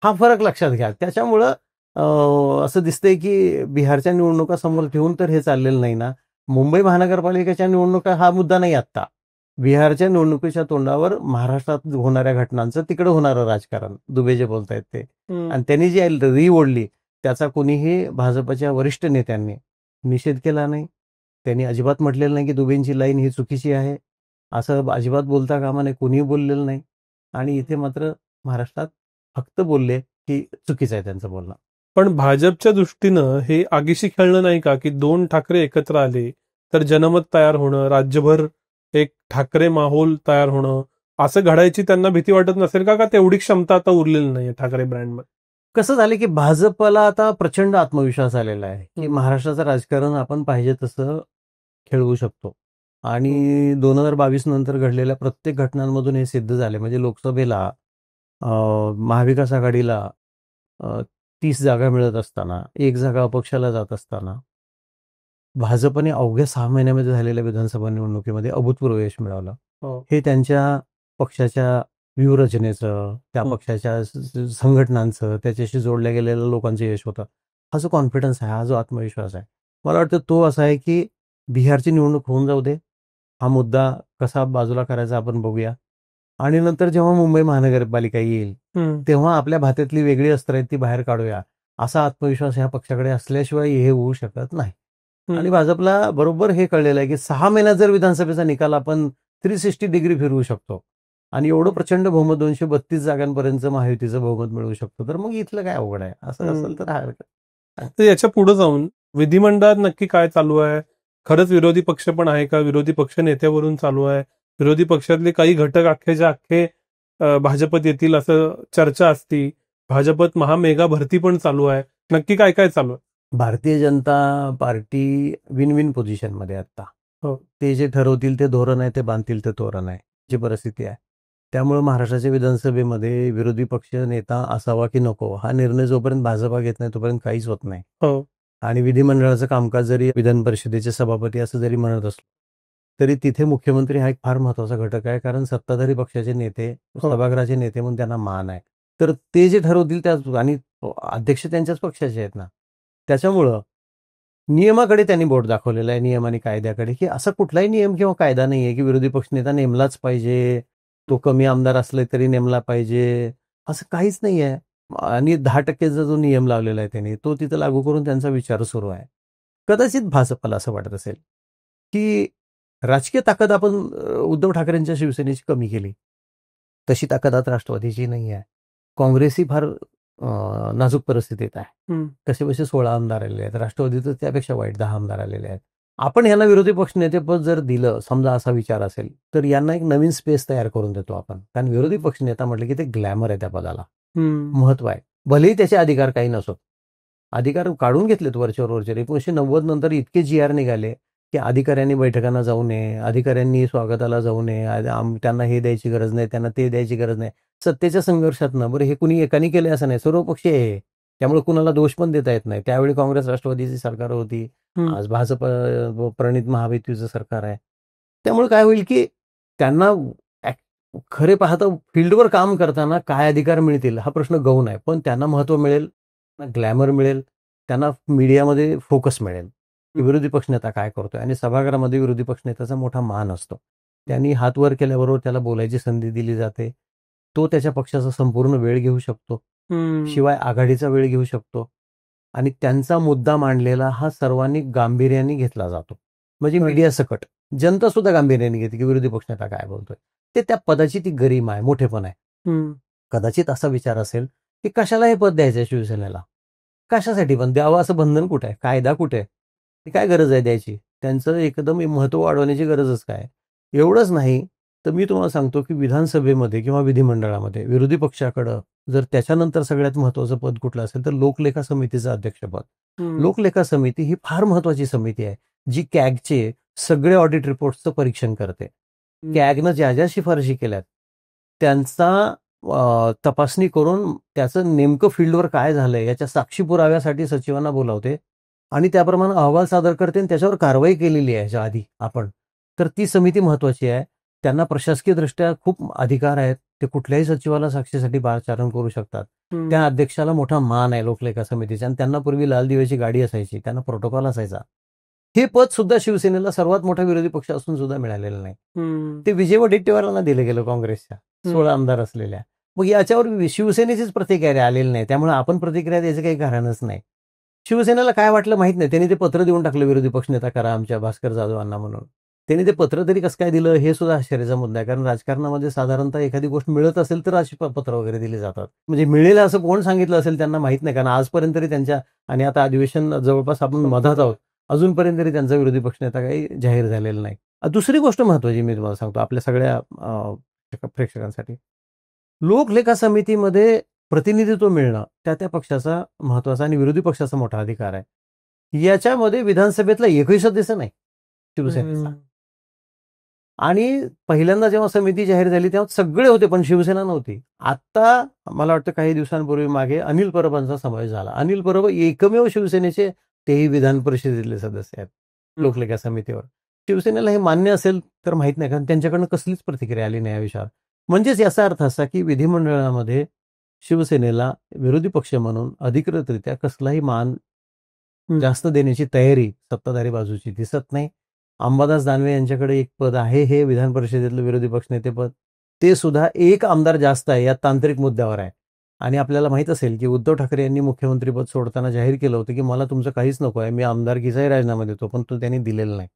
हा फरक लक्षात घ्या. त्याच्यामुळं असं दिसतंय की बिहारच्या निवडणुका समोर ठेवून तर हे चाललेलं नाही ना. मुंबई महानगरपालिकेच्या निवडणुका हा मुद्दा नाही आत्ता. बिहारच्या निवडणुकीच्या तोंडावर महाराष्ट्रात होणाऱ्या घटनांचं तिकडे होणारं राजकारण, दुबे जे बोलतायत ते, आणि त्यांनी जी री ओढली त्याचा कोणीही भाजपच्या वरिष्ठ नेत्यांनी निषेध केला नाही. त्यांनी अजिबात म्हटलेलं नाही की दुबेंची लाईन ही चुकीची आहे, असं अजिबात बोलता कामा नये, कोणीही बोललेलं नाही. आणि इथे मात्र महाराष्ट्रात फक्त बोलले की चुकीचं आहे त्यांचं बोलणं. पण भाजपच्या दृष्टीनं हे आगीशी खेळणं नाही का, की दोन ठाकरे एकत्र आले तर जनमत तयार होणं, राज्यभर एक ठाकरे माहोल तयार होणं, असं घडायची त्यांना भीती वाटत नसेल का? तेवढी क्षमता आता उरलेली नाही ठाकरे ब्रँडमध्ये? कसं झालं की भाजपला आता प्रचंड आत्मविश्वास आलेला आहे की महाराष्ट्राचं राजकारण आपण पाहिजे तसं खेळवू शकतो. आणि 2022 नंतर घडलेल्या प्रत्येक घटनांमधून हे सिद्ध झाले. म्हणजे लोकसभेला महाविकास आघाडीला 30 जागा मिळत असताना, 1 जागा अपक्षाला जात असताना, भाजपने अवघ्या 6 महिन्यामध्ये झालेल्या विधानसभा निवडणुकीमध्ये अभूतपूर्व यश मिळवलं. हे त्यांच्या पक्षाच्या व्यूहरचनेचं, त्या पक्षाच्या संघटनांचं, त्याच्याशी जोडल्या गेलेल्या लोकांचं यश होतं. हा जो कॉन्फिडन्स आहे, हा जो आत्मविश्वास आहे, मला वाटतं तो असा आहे की बिहारची निवडणूक होऊन जाऊ दे, हा मुद्दा कसा बाजूला करायचा आपण बघूया, आणि नंतर जेव्हा मुंबई महानगरपालिका येईल तेव्हा आपल्या भात्यातली वेगळी अस्त्र आहेत ती बाहेर काढूया, असा आत्मविश्वास ह्या पक्षाकडे असल्याशिवाय हे होऊ शकत नाही. आणि भाजपला बरोबर हे कळलेलं आहे की 6 महिन्यात जर विधानसभेचा निकाल आपण 360 डिग्री फिरवू शकतो, आणि एवढं प्रचंड बहुमत 232 जागांपर्यंत महायुतीचं बहुमत मिळवू शकतो, तर मग इथलं काय अवघड आहे? असं असेल तर तर याच्या पुढे जाऊन विधिमंडळात नक्की काय चालू आहे? खरंच विरोधी पक्ष पण आहे का? विरोधी पक्ष नेत्यावरून चालू आहे? विरोधी पक्षातले काही घटक अख्खेच्या अख्खे भाजपत येतील असं चर्चा असती. भाजपत महामेगा भरती पण चालू आहे. नक्की काय काय चालू आहे? Bharatiya Janata party win win पोझिशनमध्ये आहे आता. हो. ते जे ठरवतील ते धोरण आहे, ते बांधतील ते तोरण आहे, जी परिस्थिती आहे. त्यामुळे महाराष्ट्राच्या विधानसभेमध्ये विरोधी पक्ष नेता असावा की नको हा निर्णय जोपर्यंत भाजपा घेत नाही तोपर्यंत काहीच होत नाही. हो. आणि विधिमंडळाचं कामकाज जरी विधान परिषदेचे सभापती असं जरी म्हणत असलो तरी तिथे मुख्यमंत्री हा एक फार महत्वाचा घटक आहे, कारण सत्ताधारी पक्षाचे नेते, सभागृहाचे नेते म्हणून त्यांना मान आहे. तर ते जे ठरवतील त्याच, आणि अध्यक्ष त्यांच्याच पक्षाचे आहेत ना, त्याच्यामुळं नियमाकडे त्यांनी बोट दाखवलेलं आहे, नियम आणि कायद्याकडे, की असा कुठलाही नियम किंवा कायदा नाही आहे की विरोधी पक्षनेता नेमलाच पाहिजे, तो कमी आमदार असले तरी नेमला पाहिजे, असं काहीच नाही आहे. आणि 10%चा जो नियम लावलेला आहे त्यांनी, तो तिथं लागू करून त्यांचा विचार सुरू आहे. कदाचित भाजपला असं वाटत असेल की राजकीय ताकद आपण उद्धव ठाकरेंच्या शिवसेनेची कमी केली, तशी ताकद आता राष्ट्रवादीची नाही आहे. काँग्रेस ही फार नाजूक परिस्थितीत आहे. कसे बसे 16 आमदार आलेले आहेत, राष्ट्रवादीचं त्यापेक्षा वाईट 10 आमदार आलेले आहेत. आपण यांना विरोधी पक्षनेतेपद जर दिलं, समजा असा विचार असेल, तर यांना एक नवीन स्पेस तयार करून देतो आपण. कारण विरोधी पक्षनेता म्हटलं की ते ग्लॅमर आहे, त्या पदाला महत्व आहे. भलेही त्याचे अधिकार काही नसोत, अधिकार काढून घेतलेत वरचे. 1990 नंतर इतके GR निघाले की अधिकाऱ्यांनी बैठकांना जाऊ नये, अधिकाऱ्यांनी स्वागताला जाऊ नये, त्यांना हे द्यायची गरज नाही, त्यांना ते द्यायची गरज नाही. सत्तेच्या संघर्षातनं, बरं हे कुणी एकाने केले असं नाही, सर्वपक्षीय आहे, त्यामुळे कुणाला दोष पण देता येत नाही. त्यावेळी काँग्रेस राष्ट्रवादीची सरकार होती, आज भाजप प्रणित महायुतीचं सरकार आहे. त्यामुळे काय होईल की त्यांना खरे पाहता फील्डवर काम करताना काय अधिकार मिळतील हा प्रश्न गौण आहे, पण त्यांना महत्व मिळेल, ग्लॅमर मिळेल, त्यांना मीडियामध्ये फोकस मिळेल की विरोधी पक्षनेता काय करतोय. आणि सभागृहामध्ये विरोधी पक्षनेत्याचा मोठा मान असतो. त्यांनी हात वर केल्याबरोबर त्याला बोलायची संधी दिली जाते. तो त्याच्या पक्षाचा संपूर्ण वेळ घेऊ शकतो, शिवाय आघाडीचा वेळ घेऊ शकतो, आणि त्यांचा मुद्दा मांडलेला हा सर्वांनी गांभीर्याने घेतला जातो. म्हणजे मीडिया सकट जनता सुद्धा गांभीर्याने घेते की विरोधी पक्षनेता काय बोलतोय. ते त्या पदाची ती गरिमा आहे, मोठेपण आहे. कदाचित असा विचार असेल की कशाला हे पद द्यायचं शिवसेनेला, कशासाठी पण द्यावं, असं बंधन कुठे आहे, कायदा कुठे आहे, काय गरज आहे द्यायची, त्यांचं एकदम महत्व वाढवण्याची गरजच काय. एवढंच नाही तर मी तुम्हाला सांगतो की विधानसभेमध्ये किंवा विधिमंडळामध्ये विरोधी पक्षाकडं जर त्याच्यानंतर सगळ्यात महत्वाचं पद कुठलं असेल तर लोकलेखा समितीचं अध्यक्षपद. लोकलेखा समिती ही फार महत्वाची समिती आहे, जी कॅगचे सगळे ऑडिट रिपोर्टचं परीक्षण करते. कॅगनं ज्या ज्या शिफारशी केल्यात त्यांचा तपासणी करून त्याचं नेमकं फील्डवर काय झालंय याच्या साक्षी पुराव्यासाठी सचिवांना बोलावते आणि त्याप्रमाणे अहवाल सादर करते आणि त्याच्यावर कारवाई केलेली आहे याच्या आधी आपण. तर ती समिती महत्वाची आहे. त्यांना प्रशासकीय दृष्ट्या खूप अधिकार आहेत, ते कुठल्याही सचिवाला साक्षीसाठी पाचारण करू शकतात. त्या अध्यक्षाला मोठा मान आहे लोकलेखा समितीचा, आणि त्यांना पूर्वी लाल दिव्याची गाडी असायची, त्यांना प्रोटोकॉल असायचा. हे पद सुद्धा शिवसेनेला सर्वात मोठा विरोधी पक्ष असून सुद्धा मिळालेलं नाही. ते विजय वडेट्टीवारांना दिलं गेलं, काँग्रेसच्या 16 आमदार असलेल्या. मग याच्यावर शिवसेनेचीच प्रतिक्रिया आलेली नाही, त्यामुळे आपण प्रतिक्रिया द्यायचं काही कारणच नाही. शिवसेनेला काय वाटलं माहित नाही, त्यांनी ते पत्र देऊन टाकलं विरोधी पक्षनेता करा आमच्या भास्कर जाधवांना म्हणून. त्यांनी ते पत्र तरी कसं काय दिलं हे सुद्धा आश्चर्याचा मुद्दा आहे, कारण राजकारणामध्ये साधारणतः एखादी गोष्ट मिळत असेल तर अशी पत्र वगैरे दिली जातात. म्हणजे मिळेल असं कोण सांगितलं असेल त्यांना माहित नाही, कारण आजपर्यंत तरी त्यांच्या, आणि आता अधिवेशन जवळपास आपण मधात आहोत, अजूनपर्यंत तरी त्यांचा विरोधी पक्षनेता काही जाहीर झालेला नाही. दुसरी गोष्ट महत्वाची मी तुम्हाला सांगतो आपल्या सगळ्या प्रेक्षकांसाठी, लोकलेखा समितीमध्ये प्रतिनिधित्व मिळणं त्या त्या पक्षाचा महत्वाचा आणि विरोधी पक्षाचा मोठा अधिकार आहे. याच्यामध्ये विधानसभेतला एकही सदस्य नाही शिवसेनेचा. आणि पहिल्यांदा जेव्हा समिती जाहीर झाली तेव्हा सगळे होते, पण शिवसेना नव्हती. आता मला वाटतं काही दिवसांपूर्वी मागे अनिल परबांचा समावेश झाला. अनिल परब एकमेव शिवसेनेचे, तेही विधान परिषदेतले सदस्य आहेत लोकलेखा समितीवर. शिवसेनेला हे मान्य असेल तर माहित नाही, कारण त्यांच्याकडनं कसलीच प्रतिक्रिया आली नाही या विषयावर. म्हणजेच याचा अर्थ असा की विधिमंडळामध्ये शिवसेनेला विरोधी पक्ष म्हणून अधिकृतरित्या कसलाही मान जास्त देण्याची तयारी सत्ताधारी बाजूची दिसत नाही. अंबादास दानवे यांच्याकडे एक पद आहे, हे विधान परिषदेतलं विरोधी पक्षनेतेपद, ते सुद्धा एक आमदार जास्त आहे या तांत्रिक मुद्द्यावर आहे. आणि आपल्याला माहित असेल की उद्धव ठाकरे यांनी मुख्यमंत्रीपद सोडताना जाहीर केलं होतं की मला तुमचं काहीच नको आहे, मी आमदारकीचाही राजीनामा देतो, पण तो त्यांनी दिलेला नाही.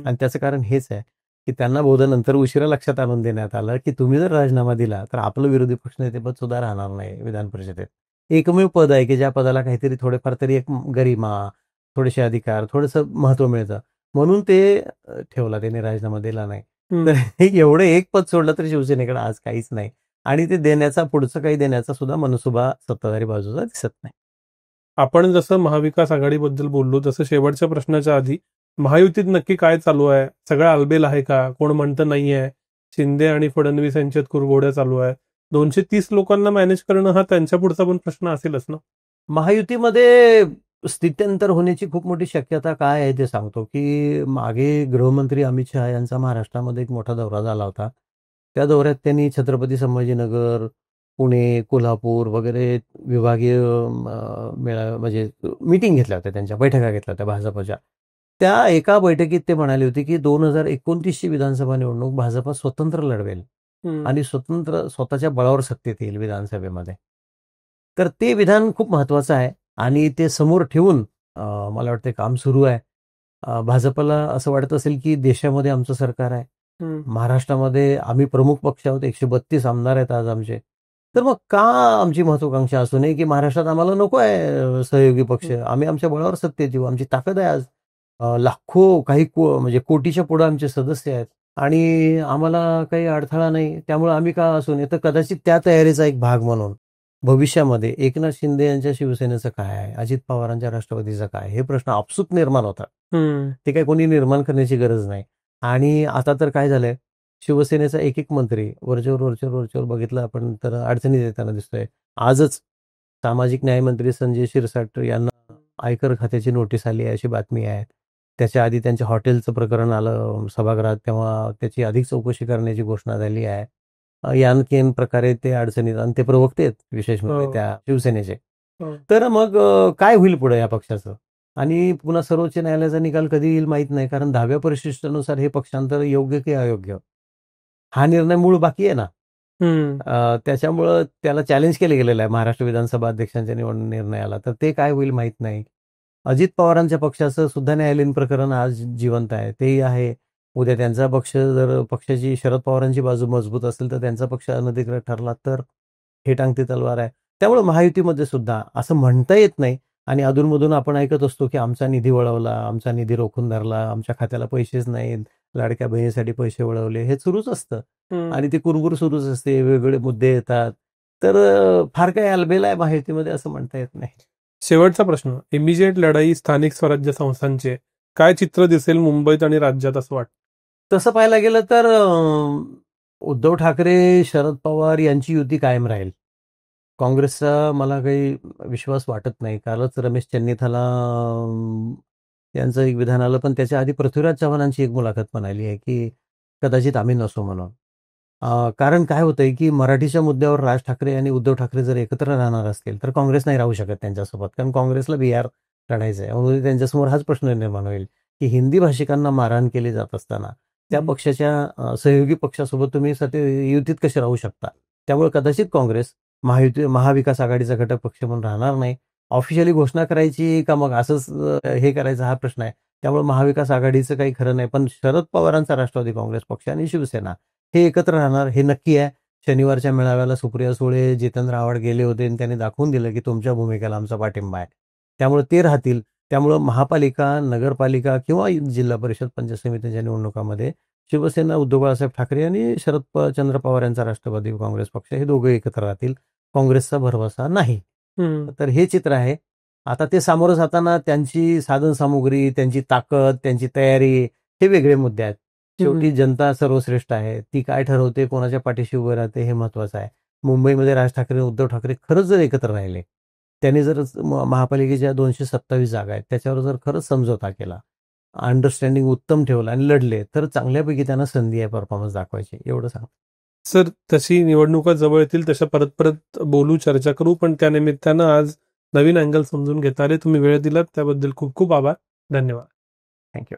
आणि त्याचं कारण हेच आहे की त्यांना बहुधा नंतर उशिरा लक्षात आणून देण्यात आलं की तुम्ही जर राजीनामा दिला तर आपलं विरोधी पक्षनेतेपद सुद्धा राहणार नाही विधान परिषदेत. एकमेव पद आहे की ज्या पदाला काहीतरी थोडेफार तरी एक गरिमा, थोडेसे अधिकार, थोडंसं महत्त्व मिळतं. म्हणून ते ठेवला, त्याने राजीनामा दिला नाही. तर एवढं एक पद सोडलं तर शिवसेनेकडे आज काहीच नाही आणि ते देण्याचा, पुढचं काही देण्याचा सुद्धा मनसुबा सत्ताधारी बाजूचा दिसत नाही. आपण जसं महाविकास आघाडीबद्दल बोललो तसं शेवटच्या प्रश्नाच्या आधी महायुतीत नक्की काय चालू आहे? सगळं आलबेल आहे का? कोण म्हणतं नाहीये? शिंदे आणि फडणवीस यांच्यात कुरघोड्या चालू आहे. 230 लोकांना मॅनेज करणं हा त्यांच्या पुढचा पण प्रश्न असेलच ना. महायुतीमध्ये स्थित्यंतर होण्याची खूप मोठी शक्यता काय आहे ते सांगतो, की मागे गृहमंत्री अमित शहा यांचा महाराष्ट्रामध्ये एक मोठा दौरा झाला होता. त्या दौऱ्यात त्यांनी छत्रपती संभाजीनगर, पुणे, कोल्हापूर वगैरे विभागीय म्हणजे मीटिंग घेतल्या होत्या, त्यांच्या बैठका घेतल्या होत्या भाजपच्या. त्या एका बैठकीत ते म्हणाले होते, की 2029ची विधानसभा निवडणूक भाजप स्वतंत्र लढवेल आणि स्वतंत्र स्वतःच्या बळावर सत्तेत येईल विधानसभेमध्ये. तर ते विधान खूप महत्वाचं आहे आणि ते समोर ठेवून मला वाटतं काम सुरू आहे. भाजपला असं वाटत असेल की देशामध्ये आमचं सरकार आहे, महाराष्ट्रामध्ये आम्ही प्रमुख पक्ष आहोत, 132 आमदार आहेत आज आमचे. तर मग का आमची महत्वाकांक्षा असू नये की महाराष्ट्रात आम्हाला नको आहे सहयोगी पक्ष, आम्ही आमच्या बळावर सत्तेत येऊ, आमची ताकद आहे आज. लाखो म्हणजे कोटीच्या पुढे आमचे सदस्य आहेत आणि आम्हाला काही अडथळा नाही, त्यामुळे आम्ही का असू नये. तर कदाचित त्या तयारीचा एक भाग म्हणून भविष्यामध्ये एकनाथ शिंदे यांच्या शिवसेनेचं काय आहे, अजित पवारांच्या राष्ट्रवादीचं काय, हे प्रश्न आपसूक निर्माण होतात. ते काही कोणी निर्माण करण्याची गरज नाही. आणि आता तर काय झालंय, शिवसेनेचा एक मंत्री वरचेवर बघितलं आपण तर अडचणीत येताना दिसतोय. आजच सामाजिक न्याय मंत्री संजय शिरसाट यांना आयकर खात्याची नोटीस आली आहे अशी बातमी आहे. त्याच्या आधी त्यांच्या हॉटेलचं प्रकरण आलं सभागृहात, तेव्हा त्याची अधिक चौकशी करण्याची घोषणा झाली आहे. यानकेन प्रकारे ते अडचणीत आणि ते प्रवक्ते आहेत विशेष म्हणजे त्या शिवसेनेचे. तर मग काय होईल पुढे या पक्षाचं? आणि पुन्हा सर्वोच्च न्यायालयाचा निकाल कधी येईल माहित नाही, कारण 10व्या परिशिष्टानुसार हे पक्षांतर योग्य की अयोग्य हा निर्णय मूळ बाकी आहे ना. त्याच्यामुळं त्याला चॅलेंज केलं गेलेलं आहे महाराष्ट्र विधानसभा अध्यक्षांच्या निवडणूक निर्णयाला. तर ते काय होईल माहित नाही. अजित पवारांच्या पक्षाचं सुद्धा न्यायालयीन प्रकरण आज जिवंत आहे, तेही आहे. उद्या त्यांचा पक्ष जर पक्षाची शरद पवारांची बाजू मजबूत असेल तर त्यांचा पक्ष अनधिकृत ठरला तर हे टांगती तलवार आहे. त्यामुळे महायुतीमध्ये सुद्धा असं म्हणता येत नाही. आणि अधूनमधून आपण ऐकत असतो की आमचा निधी वळवला, आमचा निधी रोखून धरला, आमच्या खात्याला पैसेच नाहीत, लाडक्या बहिणीसाठी पैसे वळवले, हे सुरूच असतं आणि ती कुरबुर सुरूच असते, वेगवेगळे मुद्दे येतात. तर फार काही आलबेल आहे महायुतीमध्ये असं म्हणता येत नाही. शेवटचा प्रश्न, इमिजिएट लढाई स्थानिक स्वराज्य संस्थांचे काय चित्र दिसेल मुंबईत आणि राज्यात असं वाटतं? तसं पाहायला गेलं तर उद्धव ठाकरे, शरद पवार यांची युती कायम राहील. काँग्रेसचा मला काही विश्वास वाटत नाही. कालच रमेश चन्नीथाला यांचं एक विधान आलं, पण त्याच्या आधी पृथ्वीराज चव्हाणांची एक मुलाखत पण आली आहे की कदाचित आम्ही नसू म्हणून. कारण काय होतंय की मराठीच्या मुद्द्यावर राज ठाकरे आणि उद्धव ठाकरे जर एकत्र राहणार असतील तर काँग्रेस नाही राहू शकत त्यांच्यासोबत, कारण काँग्रेसला बिहार लढायचं आहे. म्हणून त्यांच्यासमोर हाच प्रश्न निर्माण होईल की हिंदी भाषिकांना मारहाण केली जात असताना त्या पक्षाच्या सहयोगी पक्षासोबत तुम्ही युतीत कसे राहू शकता. त्यामुळे कदाचित काँग्रेस महाविकास आघाडीचा घटक पक्ष म्हणून राहणार नाही. ऑफिशियली घोषणा करायची का मग असंच हे करायचं हा प्रश्न आहे. त्यामुळे महाविकास आघाडीचं काही खरं नाही. पण शरद पवारांचा राष्ट्रवादी काँग्रेस पक्ष आणि शिवसेना हे एकत्र राहणार हे नक्की आहे. शनिवारच्या मेळाव्याला सुप्रिया सुळे, जितेंद्र आव्हाड गेले होते आणि त्यांनी दाखवून दिलं की तुमच्या भूमिकेला आमचा पाठिंबा आहे. त्यामुळे ते राहतील. त्यामुळं महापालिका, नगरपालिका किंवा जिल्हा परिषद, पंचायत समितीच्या निवडणुकामध्ये शिवसेना, उद्धव बाळासाहेब ठाकरे आणि शरदचंद्र पवार यांचा राष्ट्रवादी काँग्रेस पक्ष हे दोघे एकत्र राहतील. काँग्रेसचा भरवसा नाही. तर हे चित्र आहे. आता ते सामोरं जाताना त्यांची साधनसामुग्री, त्यांची ताकद, त्यांची तयारी हे वेगळे मुद्दे आहेत. शेवटी जनता सर्वश्रेष्ठ आहे. ती काय ठरवते, कोणाच्या पाठीशी उभं राहते हे महत्वाचं आहे. मुंबईमध्ये राज ठाकरे, उद्धव ठाकरे खरंच जर एकत्र राहिले, त्यांनी जर महापालिकेच्या 227 जागा आहेत त्याच्यावर जर खरंच समझोता केला, अंडरस्टँडिंग उत्तम ठेवलं आणि लढले तर चांगल्यापैकी त्यांना संधी आहे परफॉर्मन्स दाखवायची, एवढं सांग. सर, तशी निवडणुका जवळ येतील तशा परत बोलू, चर्चा करू, पण त्यानिमित्तानं आज नवीन अँगल समजून घेणारे तुम्ही वेळ दिलात त्याबद्दल खूप खूप आभार. धन्यवाद. थँक्यू.